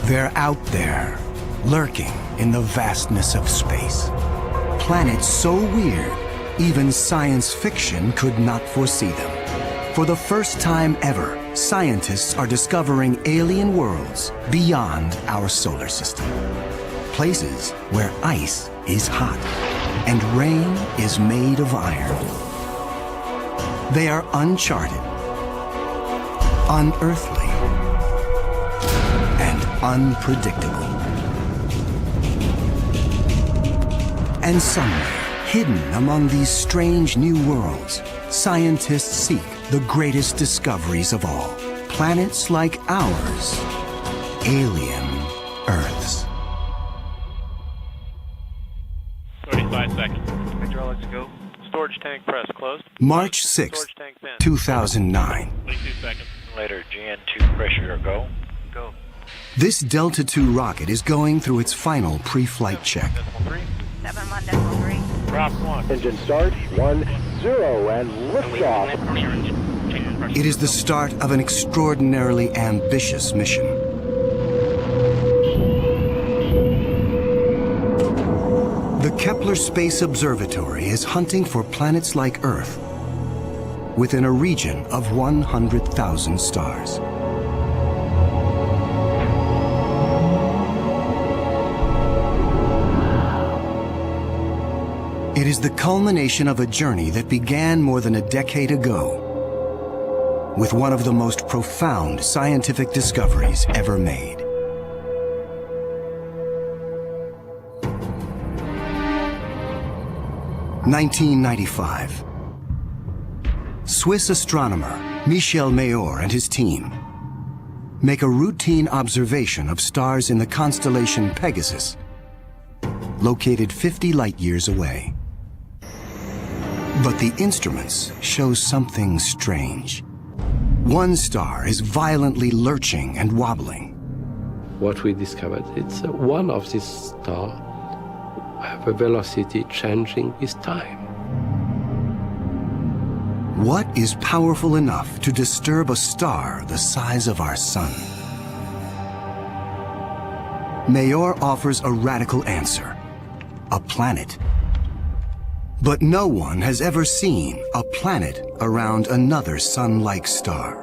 They're out there, lurking in the vastness of space. Planets so weird, even science fiction could not foresee them. For the first time ever, scientists are discovering alien worlds beyond our solar system. Places where ice is hot and rain is made of iron. They are uncharted, unearthly, and unpredictable. And somewhere, hidden among these strange new worlds, scientists seek the greatest discoveries of all. Planets like ours, alien Earths. 35 seconds. Hydraulics go. Storage tank press closed. March 6, 2009. 22 seconds. Later, GN2 pressure go. Go. This Delta II rocket is going through its final pre-flight check. 7.1.3. Drop 1. Engine start, 1-0, and liftoff. It is the start of an extraordinarily ambitious mission. The Kepler Space Observatory is hunting for planets like Earth within a region of 100,000 stars. It is the culmination of a journey that began more than a decade ago with one of the most profound scientific discoveries ever made. (1995). Swiss astronomer Michel Mayor and his team make a routine observation of stars in the constellation Pegasus, located 50 light-years away. But the instruments show something strange. One star is violently lurching and wobbling. What we discovered, it's one of these stars have a velocity changing with time. What is powerful enough to disturb a star the size of our sun? Mayor offers a radical answer: a planet. But no one has ever seen a planet around another sun-like star.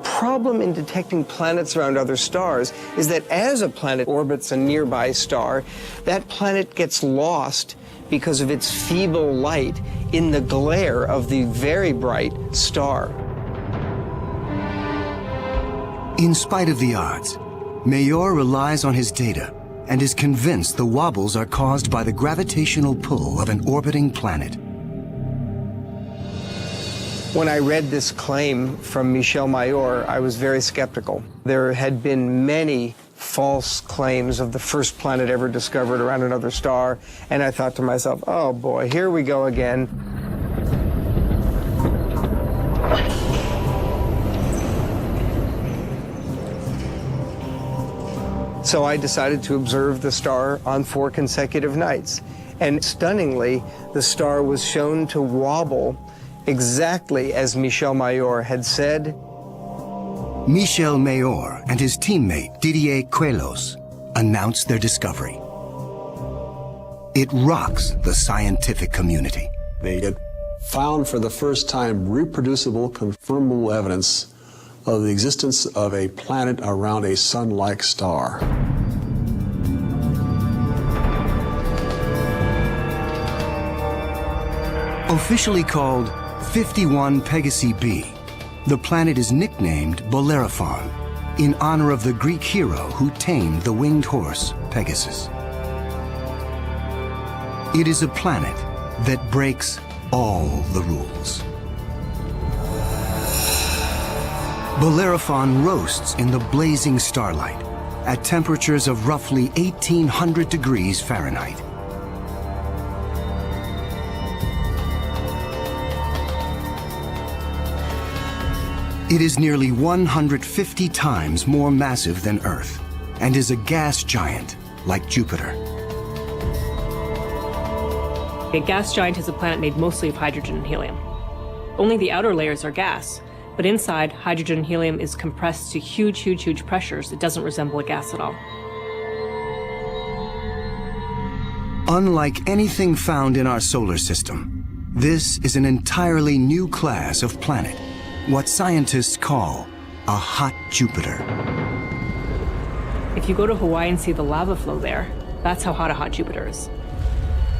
Problem in detecting planets around other stars is that as a planet orbits a nearby star, that planet gets lost because of its feeble light in the glare of the very bright star. In spite of the odds, Mayor relies on his data and is convinced the wobbles are caused by the gravitational pull of an orbiting planet. When I read this claim from Michel Mayor, I was very skeptical. There had been many false claims of the first planet ever discovered around another star, and I thought to myself, oh boy, here we go again. So I decided to observe the star on 4 consecutive nights. And stunningly, the star was shown to wobble exactly as Michel Mayor had said. Michel Mayor and his teammate Didier Queloz announced their discovery. It rocks the scientific community. They had found for the first time reproducible, confirmable evidence of the existence of a planet around a sun-like star. Officially called 51 Pegasi b, the planet is nicknamed Bellerophon in honor of the Greek hero who tamed the winged horse Pegasus. It is a planet that breaks all the rules. Bellerophon roasts in the blazing starlight at temperatures of roughly 1,800 degrees Fahrenheit. It is nearly 150 times more massive than Earth and is a gas giant like Jupiter. A gas giant is a planet made mostly of hydrogen and helium. Only the outer layers are gas, But inside, hydrogen and helium is compressed to huge, huge, huge pressures. It doesn't resemble a gas at all. Unlike anything found in our solar system, this is an entirely new class of planet, what scientists call a hot Jupiter. If you go to Hawaii and see the lava flow there, that's how hot a hot Jupiter is.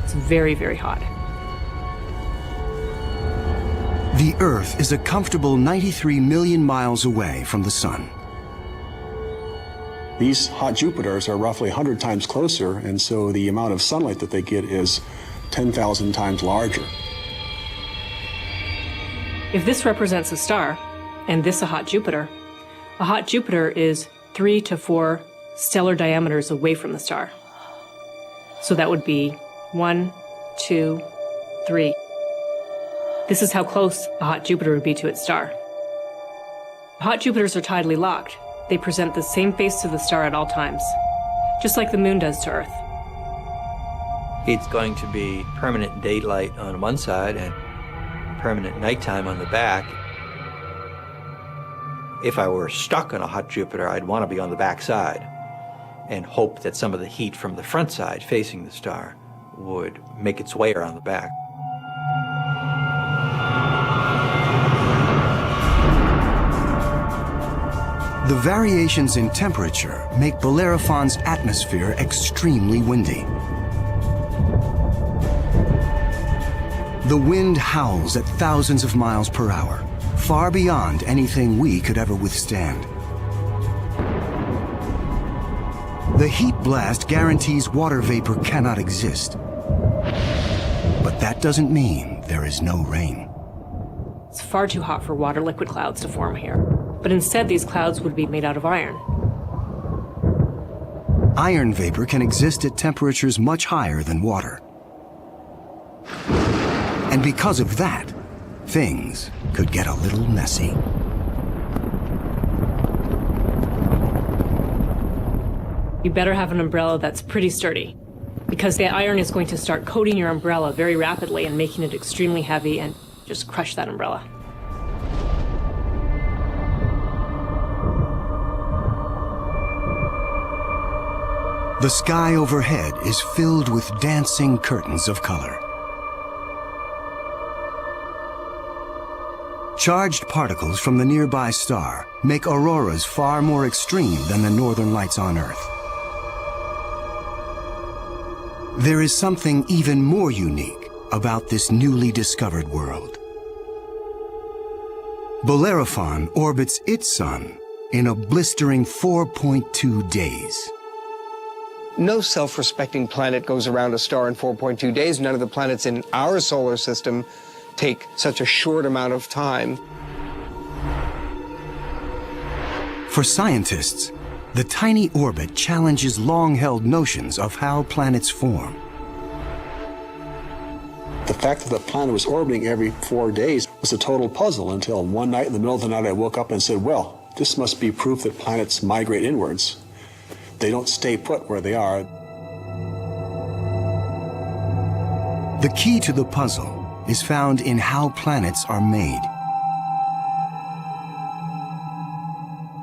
It's very, very hot. The Earth is a comfortable 93 million miles away from the Sun. These hot Jupiters are roughly 100 times closer, and so the amount of sunlight that they get is 10,000 times larger. If this represents a star, and this a hot Jupiter is 3 to 4 stellar diameters away from the star. So that would be 1, 2, 3. This is how close a hot Jupiter would be to its star. Hot Jupiters are tidally locked. They present the same face to the star at all times, just like the moon does to Earth. It's going to be permanent daylight on one side and permanent nighttime on the back. If I were stuck on a hot Jupiter, I'd want to be on the back side and hope that some of the heat from the front side facing the star would make its way around the back. The variations in temperature make Bellerophon's atmosphere extremely windy. The wind howls at thousands of miles per hour, far beyond anything we could ever withstand. The heat blast guarantees water vapor cannot exist. But that doesn't mean there is no rain. It's far too hot for water liquid clouds to form here. But instead, these clouds would be made out of iron. Iron vapor can exist at temperatures much higher than water. And because of that, things could get a little messy. You better have an umbrella that's pretty sturdy, because the iron is going to start coating your umbrella very rapidly and making it extremely heavy and just crush that umbrella. The sky overhead is filled with dancing curtains of color. Charged particles from the nearby star make auroras far more extreme than the northern lights on Earth. There is something even more unique about this newly discovered world. Bellerophon orbits its sun in a blistering 4.2 days. No self-respecting planet goes around a star in 4.2 days. None of the planets in our solar system take such a short amount of time. For scientists, the tiny orbit challenges long-held notions of how planets form. The fact that the planet was orbiting every 4 days was a total puzzle until one night in the middle of the night I woke up and said, well, this must be proof that planets migrate inwards. They don't stay put where they are. The key to the puzzle is found in how planets are made.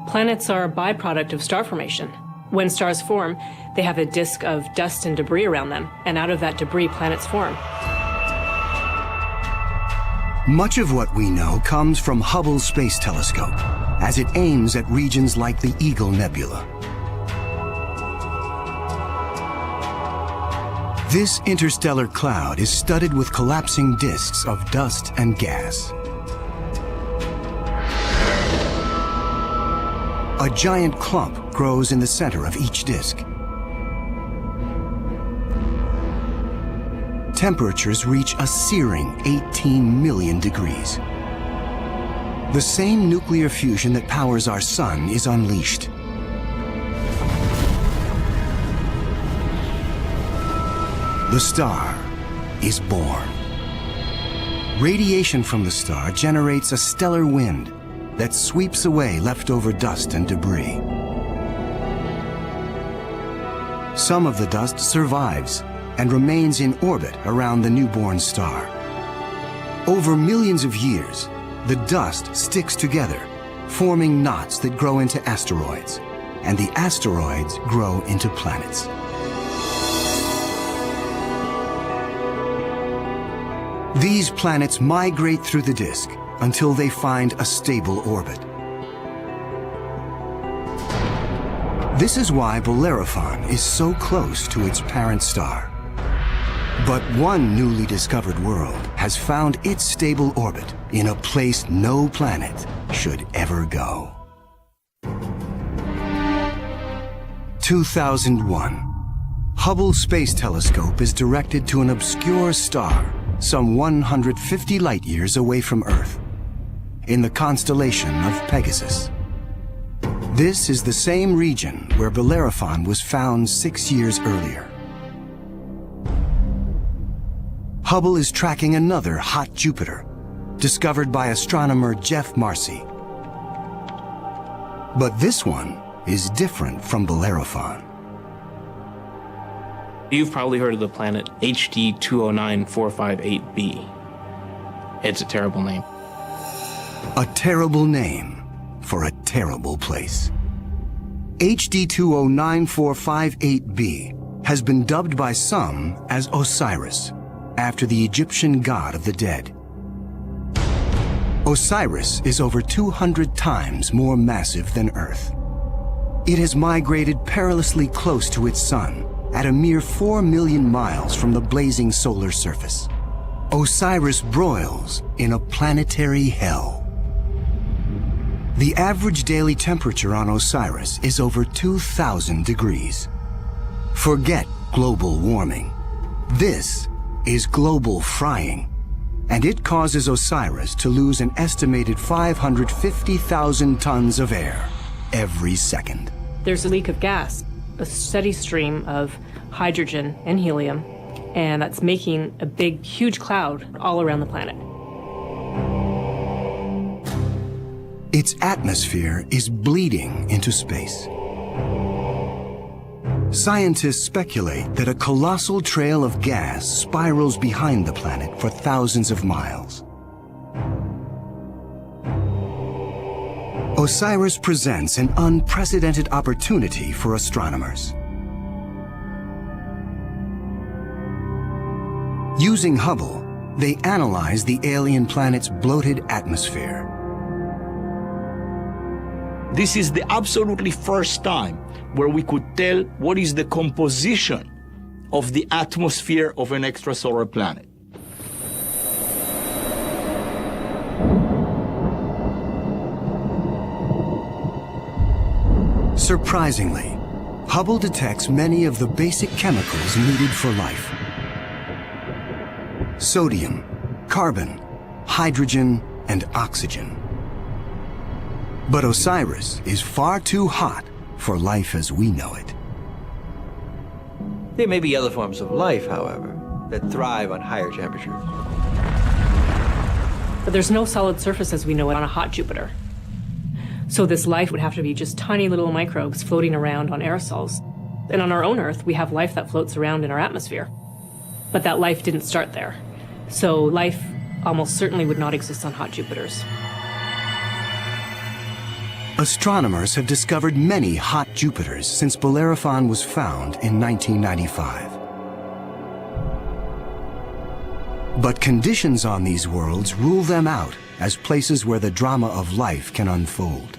Planets are a byproduct of star formation. When stars form, they have a disk of dust and debris around them, and out of that debris, planets form. Much of what we know comes from Hubble's Space Telescope, as it aims at regions like the Eagle Nebula. This interstellar cloud is studded with collapsing disks of dust and gas. A giant clump grows in the center of each disk. Temperatures reach a searing 18 million degrees. The same nuclear fusion that powers our sun is unleashed. The star is born. Radiation from the star generates a stellar wind that sweeps away leftover dust and debris. Some of the dust survives and remains in orbit around the newborn star. Over millions of years, the dust sticks together, forming knots that grow into asteroids, and the asteroids grow into planets. These planets migrate through the disk until they find a stable orbit. This is why Bellerophon is so close to its parent star. But one newly discovered world has found its stable orbit in a place no planet should ever go. 2001. Hubble Space Telescope is directed to an obscure star some 150 light-years away from Earth, in the constellation of Pegasus. This is the same region where Bellerophon was found 6 years earlier. Hubble is tracking another hot Jupiter, discovered by astronomer Jeff Marcy. But this one is different from Bellerophon. You've probably heard of the planet HD 209458b. It's a terrible name. A terrible name for a terrible place. HD 209458b has been dubbed by some as Osiris, after the Egyptian god of the dead. Osiris is over 200 times more massive than Earth. It has migrated perilously close to its sun, at a mere 4 million miles from the blazing solar surface. Osiris broils in a planetary hell. The average daily temperature on Osiris is over 2,000 degrees. Forget global warming. This is global frying, and it causes Osiris to lose an estimated 550,000 tons of air every second. There's a leak of gas, a steady stream of hydrogen and helium, and that's making a big, huge cloud all around the planet. Its atmosphere is bleeding into space. Scientists speculate that a colossal trail of gas spirals behind the planet for thousands of miles. Osiris presents an unprecedented opportunity for astronomers. Using Hubble, they analyze the alien planet's bloated atmosphere. This is the absolutely first time where we could tell what is the composition of the atmosphere of an extrasolar planet. Surprisingly, Hubble detects many of the basic chemicals needed for life. Sodium, carbon, hydrogen, and oxygen. But Osiris is far too hot for life as we know it. There may be other forms of life, however, that thrive on higher temperatures. But there's no solid surface as we know it on a hot Jupiter. So this life would have to be just tiny little microbes floating around on aerosols. And on our own Earth, we have life that floats around in our atmosphere. But that life didn't start there. So life almost certainly would not exist on hot Jupiters. Astronomers have discovered many hot Jupiters since Bellerophon was found in 1995. But conditions on these worlds rule them out as places where the drama of life can unfold.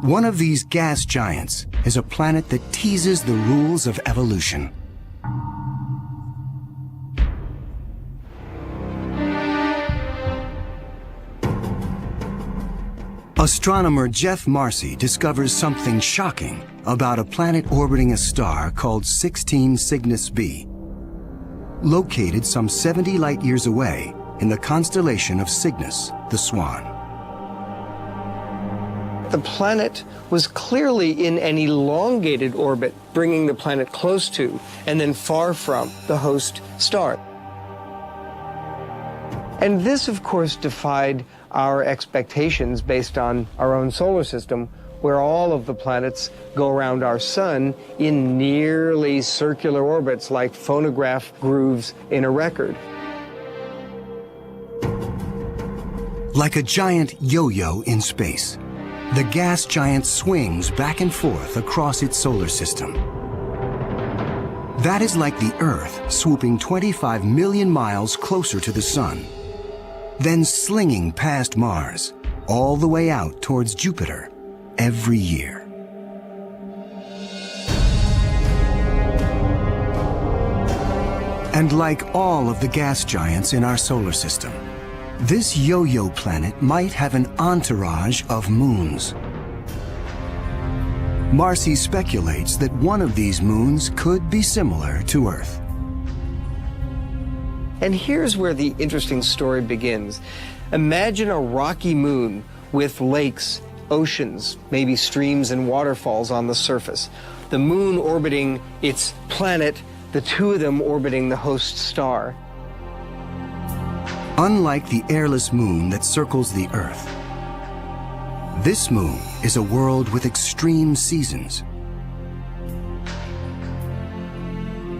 One of these gas giants is a planet that teases the rules of evolution. Astronomer Jeff Marcy discovers something shocking about a planet orbiting a star called 16 Cygnus b, located some 70 light-years away in the constellation of Cygnus, the Swan. The planet was clearly in an elongated orbit, bringing the planet close to and then far from the host star. And this, of course, defied our expectations based on our own solar system, where all of the planets go around our sun in nearly circular orbits like phonograph grooves in a record. Like a giant yo-yo in space, the gas giant swings back and forth across its solar system. That is like the Earth swooping 25 million miles closer to the Sun, then slinging past Mars, all the way out towards Jupiter every year. And like all of the gas giants in our solar system, this yo-yo planet might have an entourage of moons. Marcy speculates that one of these moons could be similar to Earth. And here's where the interesting story begins. Imagine a rocky moon with lakes, oceans, maybe streams and waterfalls on the surface. The moon orbiting its planet, the two of them orbiting the host star. Unlike the airless moon that circles the Earth, this moon is a world with extreme seasons.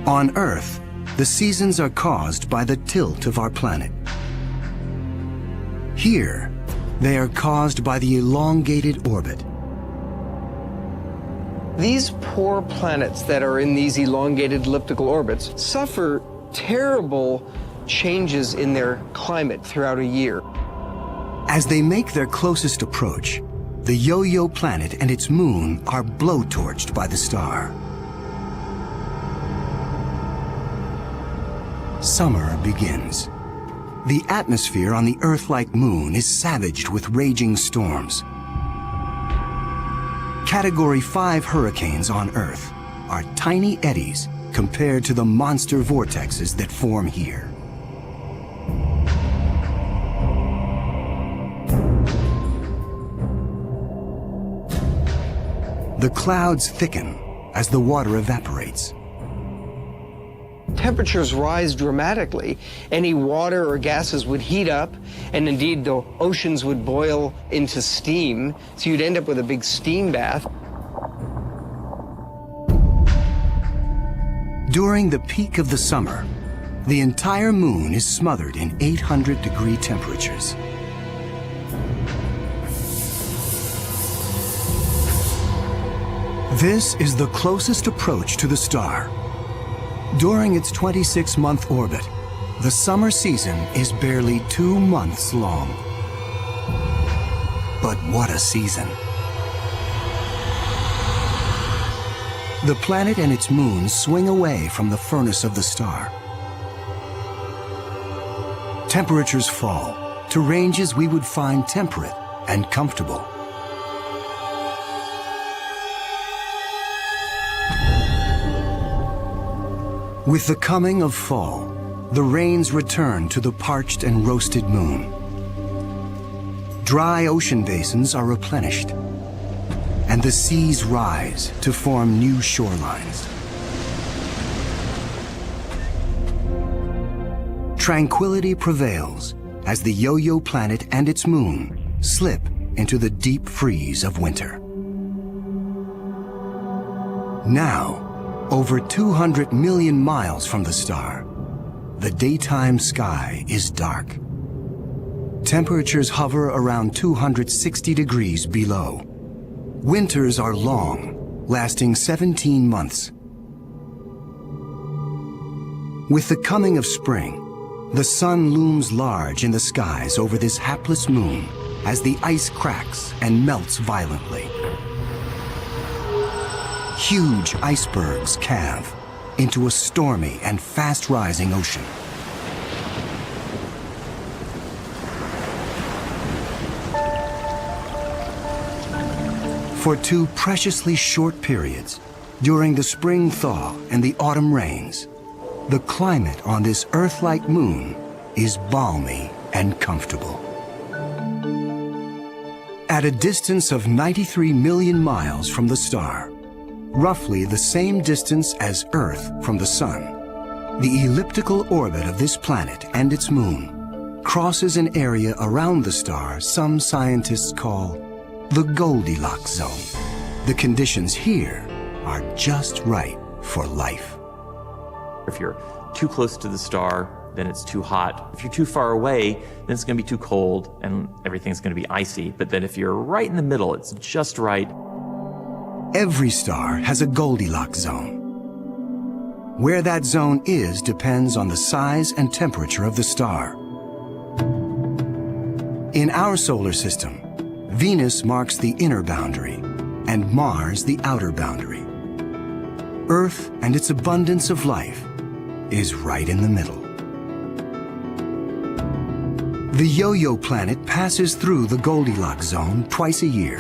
On Earth, the seasons are caused by the tilt of our planet. Here, they are caused by the elongated orbit. These poor planets that are in these elongated elliptical orbits suffer terrible changes in their climate throughout a year. As they make their closest approach, the yo-yo planet and its moon are blowtorched by the star. Summer begins. The atmosphere on the Earth-like moon is savaged with raging storms. Category 5 hurricanes on Earth are tiny eddies compared to the monster vortexes that form here. The clouds thicken as the water evaporates. Temperatures rise dramatically. Any water or gases would heat up, and indeed the oceans would boil into steam, so you'd end up with a big steam bath. During the peak of the summer, the entire moon is smothered in 800-degree temperatures. This is the closest approach to the star. During its 26-month orbit, the summer season is barely 2 months long. But what a season! The planet and its moon swing away from the furnace of the star. Temperatures fall to ranges we would find temperate and comfortable. With the coming of fall, the rains return to the parched and roasted moon. Dry ocean basins are replenished, and the seas rise to form new shorelines. Tranquility prevails as the yo-yo planet and its moon slip into the deep freeze of winter. Now, over 200 million miles from the star, the daytime sky is dark. Temperatures hover around 260 degrees below. Winters are long, lasting 17 months. With the coming of spring, the sun looms large in the skies over this hapless moon as the ice cracks and melts violently. Huge icebergs calve into a stormy and fast-rising ocean. For 2 preciously short periods, during the spring thaw and the autumn rains, the climate on this Earth-like moon is balmy and comfortable. At a distance of 93 million miles from the star, roughly the same distance as Earth from the Sun, the elliptical orbit of this planet and its moon crosses an area around the star some scientists call the Goldilocks zone. The conditions here are just right for life. If you're too close to the star, then it's too hot. If you're too far away, then it's going to be too cold and everything's going to be icy. But then if you're right in the middle, it's just right. Every star has a Goldilocks zone. Where that zone is depends on the size and temperature of the star. In our solar system, Venus marks the inner boundary and Mars the outer boundary. Earth and its abundance of life is right in the middle. The Yo-Yo planet passes through the Goldilocks zone twice a year.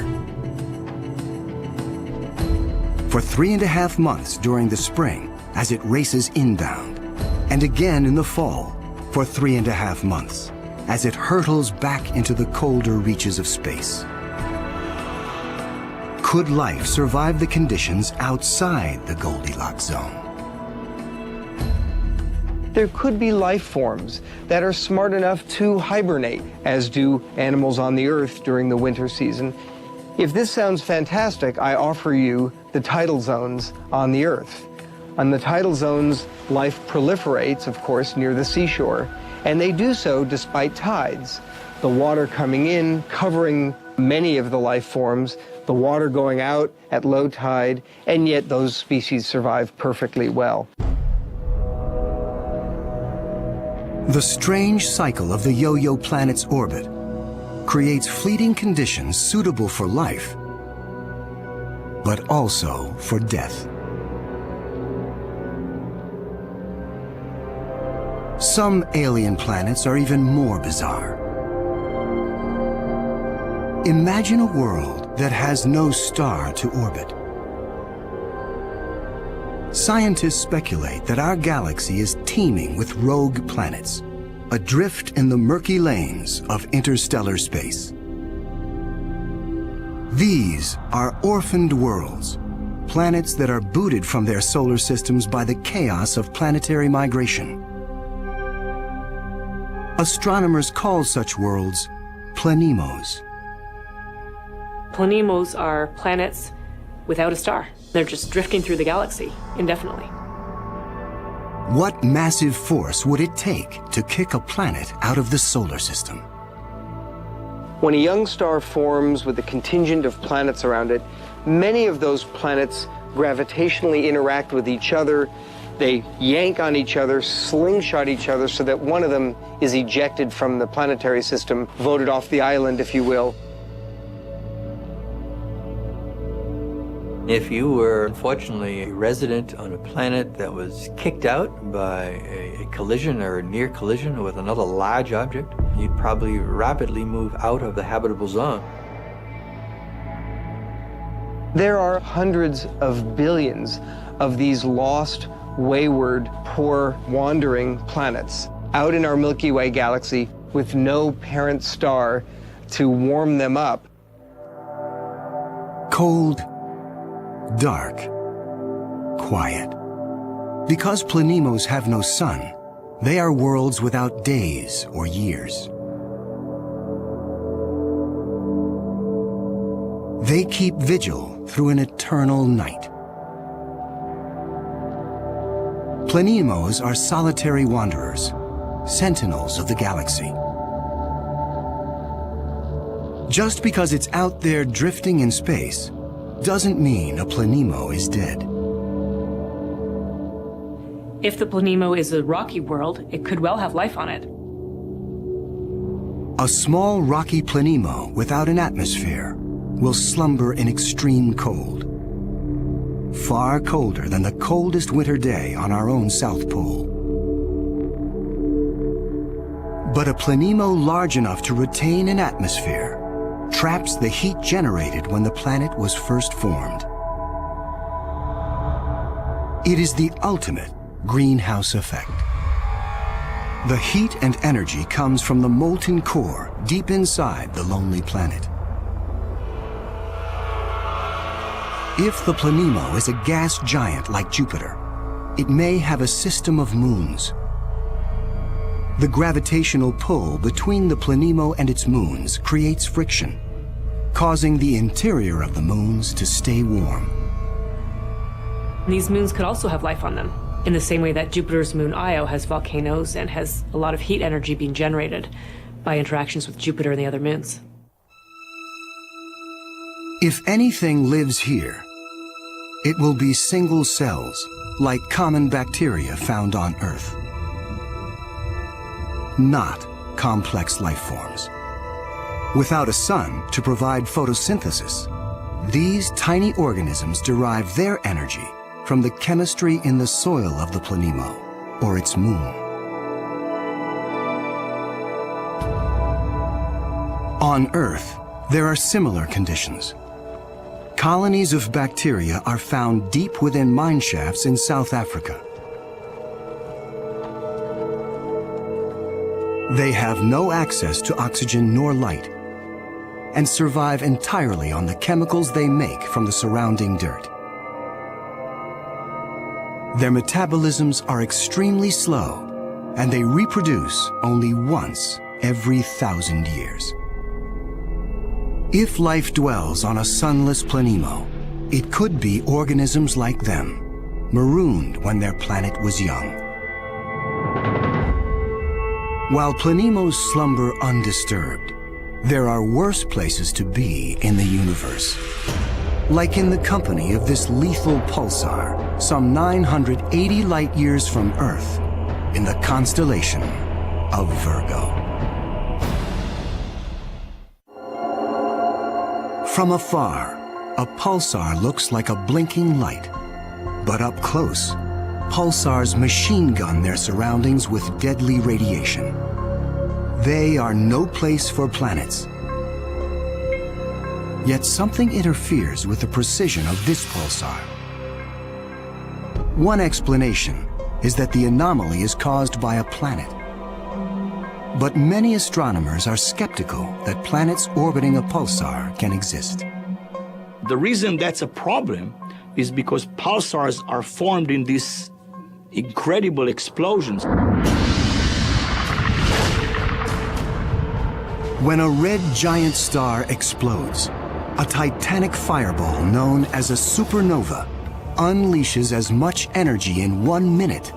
For 3.5 months during the spring as it races inbound, and again in the fall for 3.5 months as it hurtles back into the colder reaches of space. Could life survive the conditions outside the Goldilocks zone? There could be life forms that are smart enough to hibernate, as do animals on the Earth during the winter season. If this sounds fantastic, I offer you the tidal zones on the Earth. On the tidal zones, life proliferates, of course, near the seashore, and they do so despite tides. The water coming in, covering many of the life forms, the water going out at low tide, and yet those species survive perfectly well. The strange cycle of the Yo-Yo planet's orbit creates fleeting conditions suitable for life, but also for death. Some alien planets are even more bizarre. Imagine a world that has no star to orbit. Scientists speculate that our galaxy is teeming with rogue planets, adrift in the murky lanes of interstellar space. These are orphaned worlds, planets that are booted from their solar systems by the chaos of planetary migration. Astronomers call such worlds planemos. Planemos are planets without a star. They're just drifting through the galaxy indefinitely. What massive force would it take to kick a planet out of the solar system? When a young star forms with a contingent of planets around it, many of those planets gravitationally interact with each other. They yank on each other, slingshot each other, so that one of them is ejected from the planetary system, voted off the island, if you will. If you were, unfortunately, a resident on a planet that was kicked out by a collision or a near collision with another large object, you'd probably rapidly move out of the habitable zone. There are hundreds of billions of these lost, wayward, poor, wandering planets out in our Milky Way galaxy with no parent star to warm them up. Cold, dark, quiet. Because planemos have no sun, they are worlds without days or years. They keep vigil through an eternal night. Planemos are solitary wanderers, sentinels of the galaxy. Just because it's out there drifting in space doesn't mean a planemo is dead. If the planemo is a rocky world, it could well have life on it. A small rocky planemo without an atmosphere will slumber in extreme cold, far colder than the coldest winter day on our own South Pole. But a planemo large enough to retain an atmosphere traps the heat generated when the planet was first formed. It is the ultimate greenhouse effect. The heat and energy comes from the molten core deep inside the lonely planet. If the planemo is a gas giant like Jupiter, it may have a system of moons. The gravitational pull between the planemo and its moons creates friction, causing the interior of the moons to stay warm. These moons could also have life on them, in the same way that Jupiter's moon Io has volcanoes and has a lot of heat energy being generated by interactions with Jupiter and the other moons. If anything lives here, it will be single cells, like common bacteria found on Earth. Not complex life forms. Without a sun to provide photosynthesis, these tiny organisms derive their energy from the chemistry in the soil of the planemo, or its moon. On Earth, there are similar conditions. Colonies of bacteria are found deep within mine shafts in South Africa. They have no access to oxygen nor light and survive entirely on the chemicals they make from the surrounding dirt. Their metabolisms are extremely slow, and they reproduce only once every 1,000 years. If life dwells on a sunless planemo, it could be organisms like them, marooned when their planet was young. While planemos slumber undisturbed, there are worse places to be in the universe. Like in the company of this lethal pulsar, some 980 light-years from Earth, in the constellation of Virgo. From afar, a pulsar looks like a blinking light. But up close, pulsars machine gun their surroundings with deadly radiation. They are no place for planets. Yet something interferes with the precision of this pulsar. One explanation is that the anomaly is caused by a planet. But many astronomers are skeptical that planets orbiting a pulsar can exist. The reason that's a problem is because pulsars are formed in these incredible explosions. When a red giant star explodes, a titanic fireball known as a supernova unleashes as much energy in 1 minute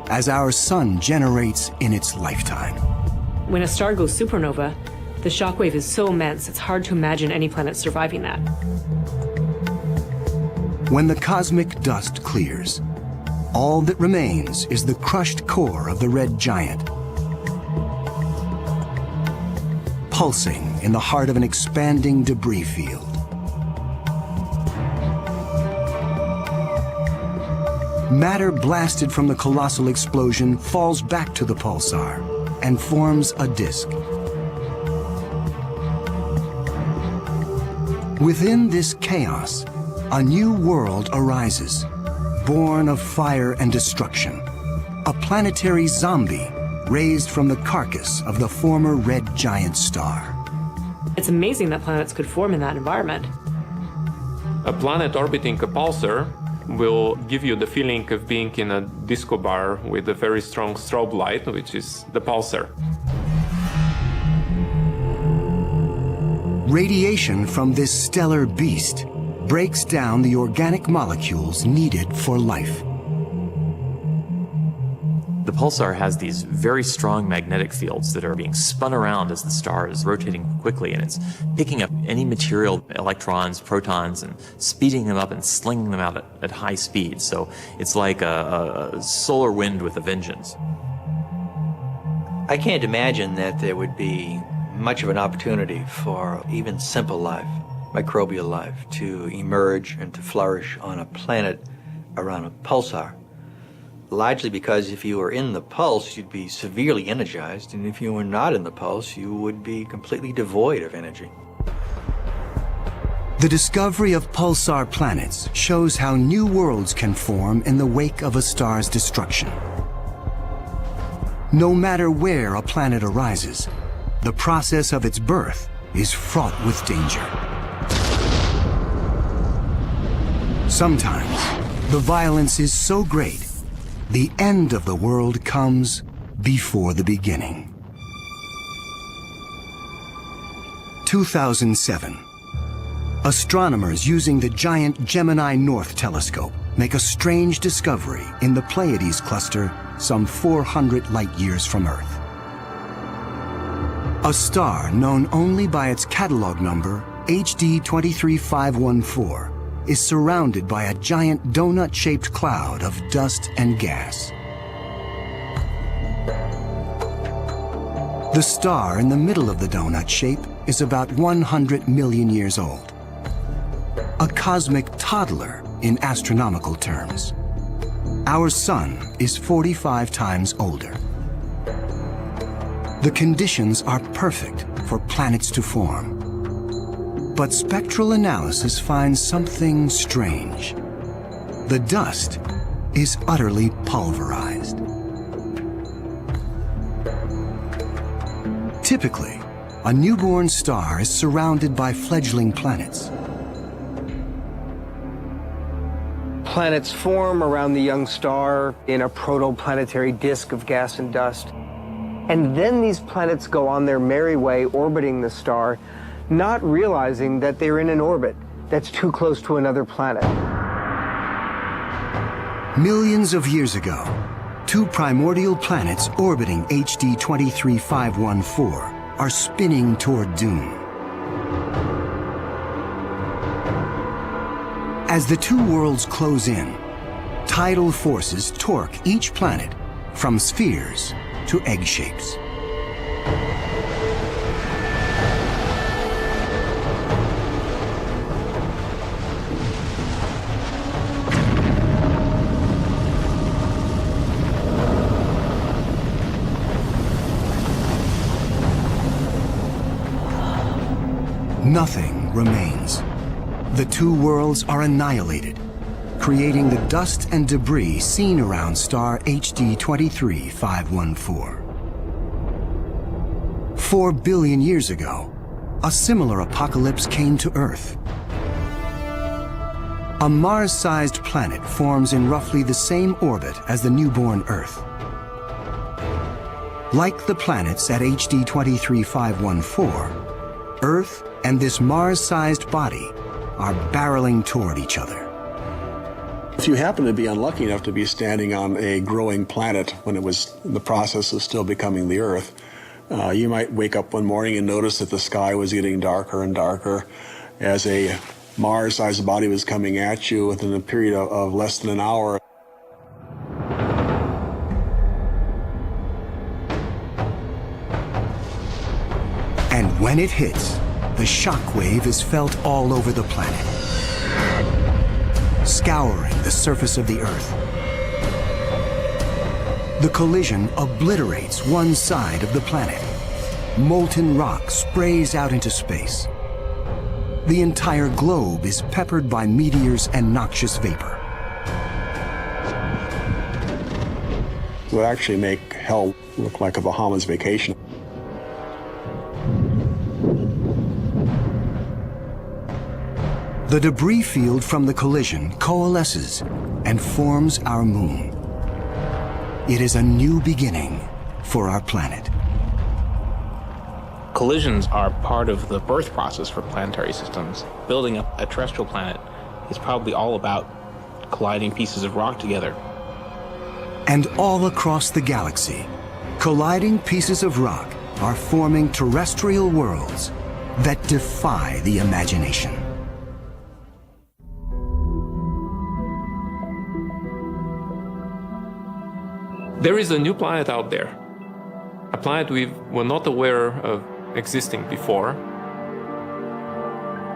as our sun generates in its lifetime. When a star goes supernova, the shockwave is so immense it's hard to imagine any planet surviving that. When the cosmic dust clears, all that remains is the crushed core of the red giant, pulsing in the heart of an expanding debris field. Matter blasted from the colossal explosion falls back to the pulsar and forms a disk. Within this chaos, a new world arises, born of fire and destruction, a planetary zombie raised from the carcass of the former red giant star. It's amazing that planets could form in that environment. A planet orbiting a pulsar will give you the feeling of being in a disco bar with a very strong strobe light, which is the pulsar. Radiation from this stellar beast breaks down the organic molecules needed for life. The pulsar has these very strong magnetic fields that are being spun around as the star is rotating quickly, and it's picking up any material, electrons, protons, and speeding them up and slinging them out at high speed. So it's like a solar wind with a vengeance. I can't imagine that there would be much of an opportunity for even simple life, microbial life, to emerge and to flourish on a planet around a pulsar. Largely because if you were in the pulse, you'd be severely energized, and if you were not in the pulse, you would be completely devoid of energy. The discovery of pulsar planets shows how new worlds can form in the wake of a star's destruction. No matter where a planet arises, the process of its birth is fraught with danger. Sometimes, the violence is so great, the end of the world comes before the beginning. 2007, Astronomers using the giant Gemini North telescope make a strange discovery in the Pleiades cluster some 400 light-years from Earth. A star known only by its catalog number, HD 23514, is surrounded by a giant donut-shaped cloud of dust and gas. The star in the middle of the donut shape is about 100 million years old. A cosmic toddler in astronomical terms. Our sun is 45 times older. The conditions are perfect for planets to form. But spectral analysis finds something strange. The dust is utterly pulverized. Typically, a newborn star is surrounded by fledgling planets. Planets form around the young star in a protoplanetary disk of gas and dust. And then these planets go on their merry way orbiting the star, not realizing that they're in an orbit that's too close to another planet. Millions of years ago, two primordial planets orbiting HD 23514 are spinning toward doom. As the two worlds close in, tidal forces torque each planet from spheres to egg shapes. Nothing remains. The two worlds are annihilated, creating the dust and debris seen around star HD 23514. 4 billion years ago, a similar apocalypse came to Earth. A Mars-sized planet forms in roughly the same orbit as the newborn Earth. Like the planets at HD 23514, Earth and this Mars-sized body are barreling toward each other. If you happen to be unlucky enough to be standing on a growing planet when it was in the process of still becoming the Earth, you might wake up one morning and notice that the sky was getting darker and darker as a Mars-sized body was coming at you within a period of less than an hour. And when it hits, the shock wave is felt all over the planet, scouring the surface of the Earth. The collision obliterates one side of the planet. Molten rock sprays out into space. The entire globe is peppered by meteors and noxious vapor. It would actually make hell look like a Bahamas vacation. The debris field from the collision coalesces and forms our moon. It is a new beginning for our planet. Collisions are part of the birth process for planetary systems. Building up a terrestrial planet is probably all about colliding pieces of rock together. And all across the galaxy, colliding pieces of rock are forming terrestrial worlds that defy the imagination. There is a new planet out there, a planet we were not aware of existing before.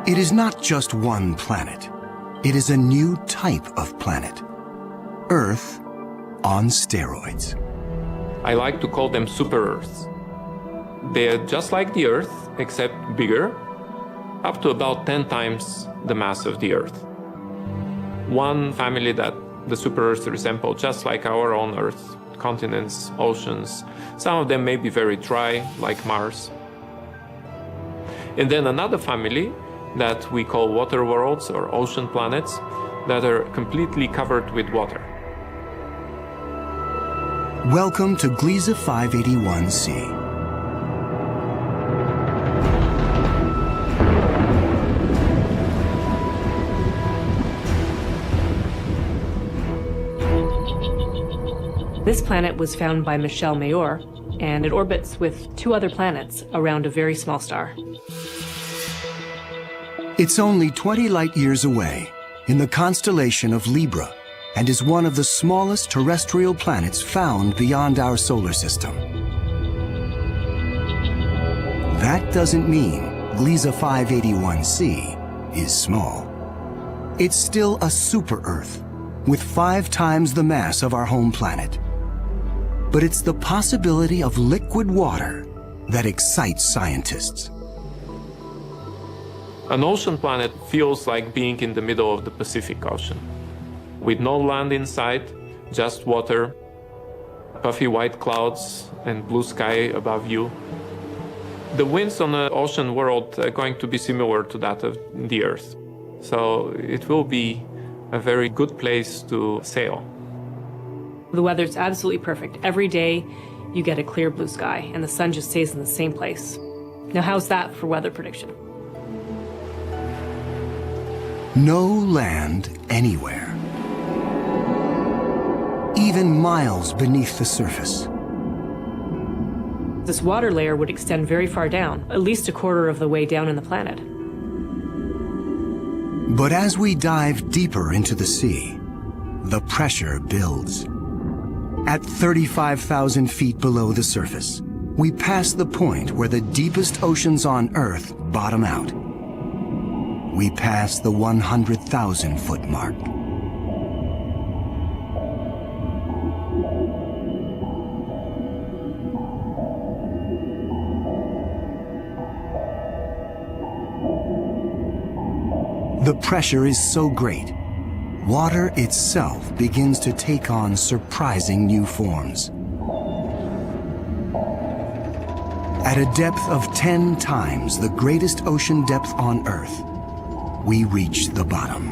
It is not just one planet. It is a new type of planet. Earth on steroids. I like to call them super Earths. They're just like the Earth, except bigger, up to about 10 times the mass of the Earth. One family that the super Earths resemble just like our own Earth. Continents, oceans. Some of them may be very dry, like Mars. And then another family that we call water worlds or ocean planets that are completely covered with water. Welcome to Gliese 581c. This planet was found by Michel Mayor, and it orbits with 2 other planets around a very small star. It's only 20 light years away in the constellation of Libra and is one of the smallest terrestrial planets found beyond our solar system. That doesn't mean Gliese 581c is small. It's still a super-Earth with 5 times the mass of our home planet. But it's the possibility of liquid water that excites scientists. An ocean planet feels like being in the middle of the Pacific Ocean, with no land in sight, just water, puffy white clouds, and blue sky above you. The winds on the ocean world are going to be similar to that of the Earth. So it will be a very good place to sail. The weather's absolutely perfect. Every day you get a clear blue sky and the sun just stays in the same place. Now how's that for weather prediction? No land anywhere, even miles beneath the surface. This water layer would extend very far down, at least a quarter of the way down in the planet. But as we dive deeper into the sea, the pressure builds. At 35,000 feet below the surface, we pass the point where the deepest oceans on Earth bottom out. We pass the 100,000-foot mark. The pressure is so great, water itself begins to take on surprising new forms. At a depth of 10 times the greatest ocean depth on Earth, we reach the bottom.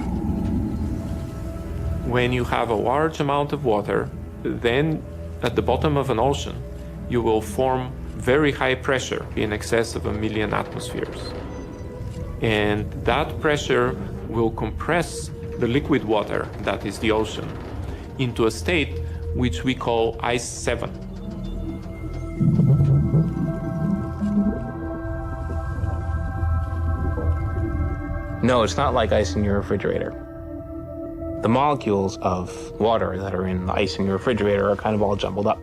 When you have a large amount of water, then at the bottom of an ocean, you will form very high pressure in excess of 1 million atmospheres. And that pressure will compress the liquid water, that is the ocean, into a state which we call ice 7. No, it's not like ice in your refrigerator. The molecules of water that are in the ice in your refrigerator are kind of all jumbled up.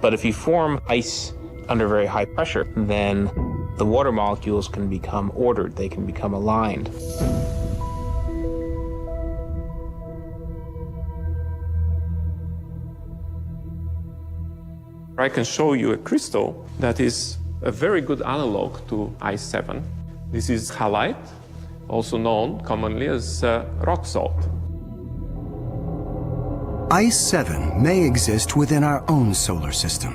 But if you form ice under very high pressure, then the water molecules can become ordered, they can become aligned. I can show you a crystal that is a very good analog to ice 7. This is halite, also known commonly as rock salt. Ice 7 may exist within our own solar system.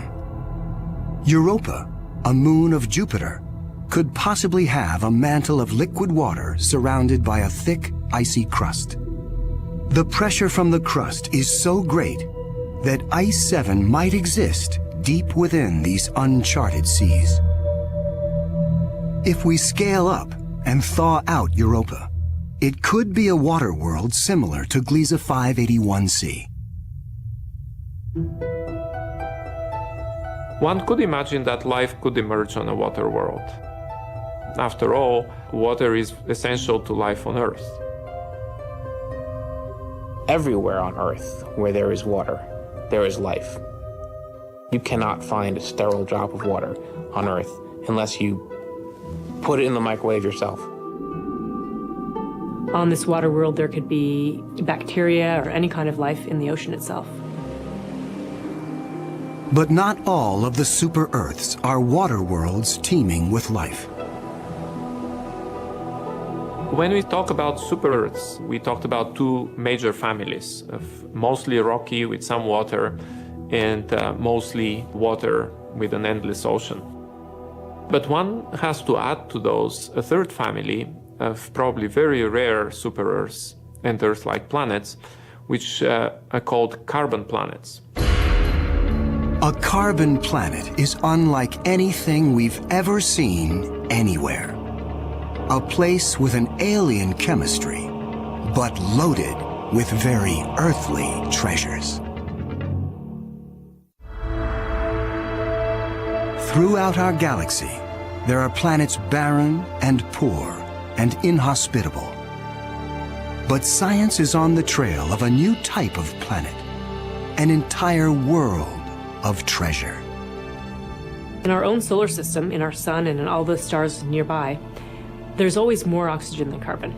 Europa, a moon of Jupiter, could possibly have a mantle of liquid water surrounded by a thick, icy crust. The pressure from the crust is so great that Ice 7 might exist deep within these uncharted seas. If we scale up and thaw out Europa, it could be a water world similar to Gliese 581c. One could imagine that life could emerge on a water world. After all, water is essential to life on Earth. Everywhere on Earth where there is water, there is life. You cannot find a sterile drop of water on Earth unless you put it in the microwave yourself. On this water world, there could be bacteria or any kind of life in the ocean itself. But not all of the super-Earths are water worlds teeming with life. When we talk about super-Earths, we talked about 2 major families of mostly rocky with some water and mostly water with an endless ocean. But one has to add to those a 3rd family of probably very rare super-Earths and Earth-like planets, which are called carbon planets. A carbon planet is unlike anything we've ever seen anywhere. A place with an alien chemistry, but loaded with very earthly treasures. Throughout our galaxy, there are planets barren and poor and inhospitable. But science is on the trail of a new type of planet, an entire world of treasure. In our own solar system, in our sun and in all the stars nearby, there's always more oxygen than carbon.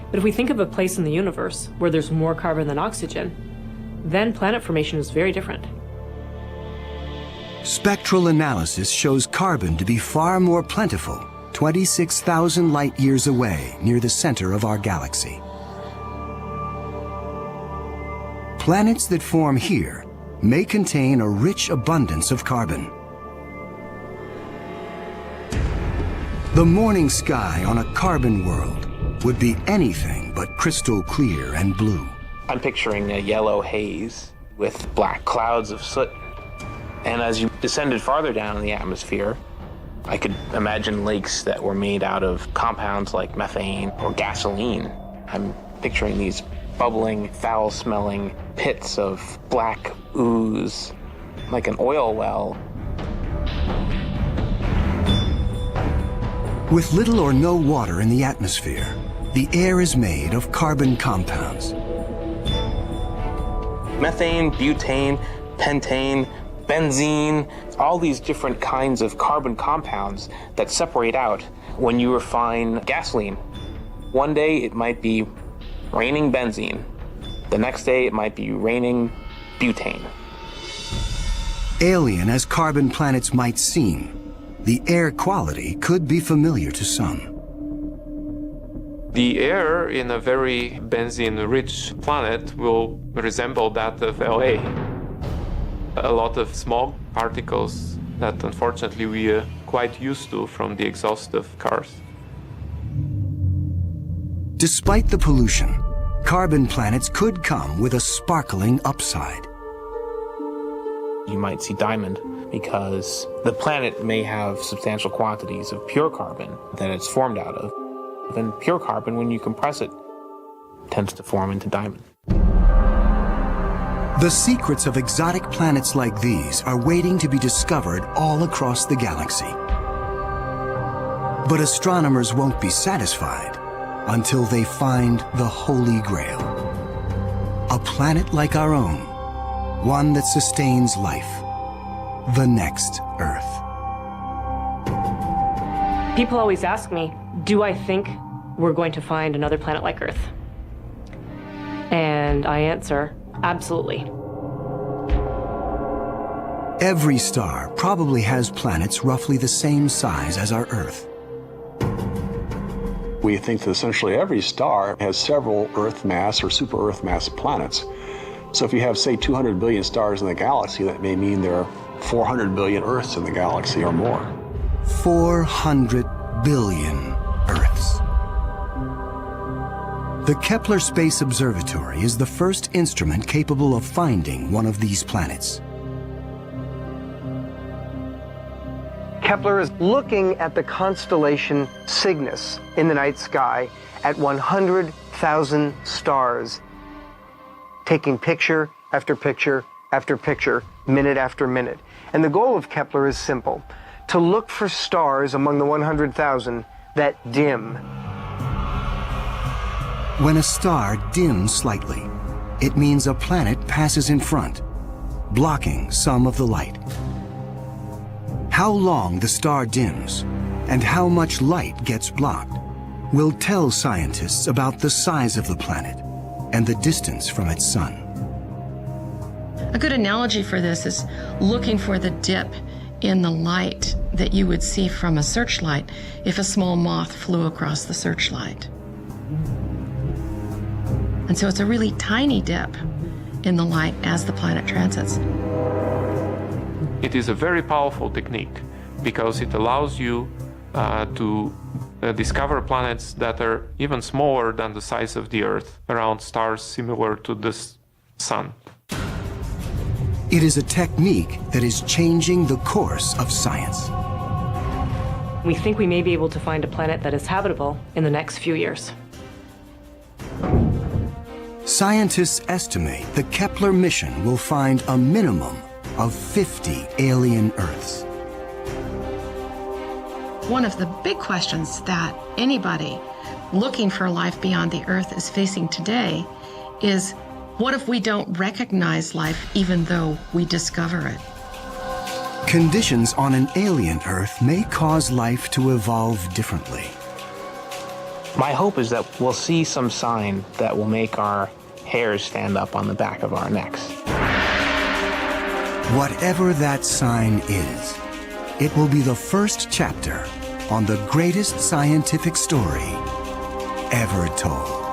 But if we think of a place in the universe where there's more carbon than oxygen, then planet formation is very different. Spectral analysis shows carbon to be far more plentiful, 26,000 light years away near the center of our galaxy. Planets that form here may contain a rich abundance of carbon. The morning sky on a carbon world would be anything but crystal clear and blue. I'm picturing a yellow haze with black clouds of soot. And as you descended farther down in the atmosphere, I could imagine lakes that were made out of compounds like methane or gasoline. I'm picturing these bubbling, foul-smelling pits of black ooze, like an oil well. With little or no water in the atmosphere, the air is made of carbon compounds. Methane, butane, pentane, benzene, all these different kinds of carbon compounds that separate out when you refine gasoline. One day it might be raining benzene. The next day it might be raining butane. Alien as carbon planets might seem, the air quality could be familiar to some. The air in a very benzene-rich planet will resemble that of LA. A lot of small particles that unfortunately we are quite used to from the exhaust of cars. Despite the pollution, carbon planets could come with a sparkling upside. You might see diamond because the planet may have substantial quantities of pure carbon that it's formed out of. And pure carbon, when you compress it, tends to form into diamond. The secrets of exotic planets like these are waiting to be discovered all across the galaxy. But astronomers won't be satisfied until they find the Holy Grail. A planet like our own, one that sustains life, the next Earth. People always ask me, do I think we're going to find another planet like Earth? And I answer, absolutely. Every star probably has planets roughly the same size as our Earth. We think that essentially every star has several Earth mass or super Earth mass planets. So if you have, say, 200 billion stars in the galaxy, that may mean there are 400 billion Earths in the galaxy or more. 400 billion Earths. The Kepler Space Observatory is the first instrument capable of finding one of these planets. Kepler is looking at the constellation Cygnus in the night sky at 100,000 stars, taking picture after picture after picture, minute after minute. And the goal of Kepler is simple: to look for stars among the 100,000 that dim. When a star dims slightly, it means a planet passes in front, blocking some of the light. How long the star dims and how much light gets blocked will tell scientists about the size of the planet and the distance from its sun. A good analogy for this is looking for the dip in the light that you would see from a searchlight if a small moth flew across the searchlight. And so it's a really tiny dip in the light as the planet transits. It is a very powerful technique because it allows you to discover planets that are even smaller than the size of the Earth around stars similar to the Sun. It is a technique that is changing the course of science. We think we may be able to find a planet that is habitable in the next few years. Scientists estimate the Kepler mission will find a minimum of 50 alien Earths. One of the big questions that anybody looking for life beyond the Earth is facing today is, what if we don't recognize life even though we discover it? Conditions on an alien Earth may cause life to evolve differently. My hope is that we'll see some sign that will make our hairs stand up on the back of our necks. Whatever that sign is, it will be the first chapter on the greatest scientific story ever told.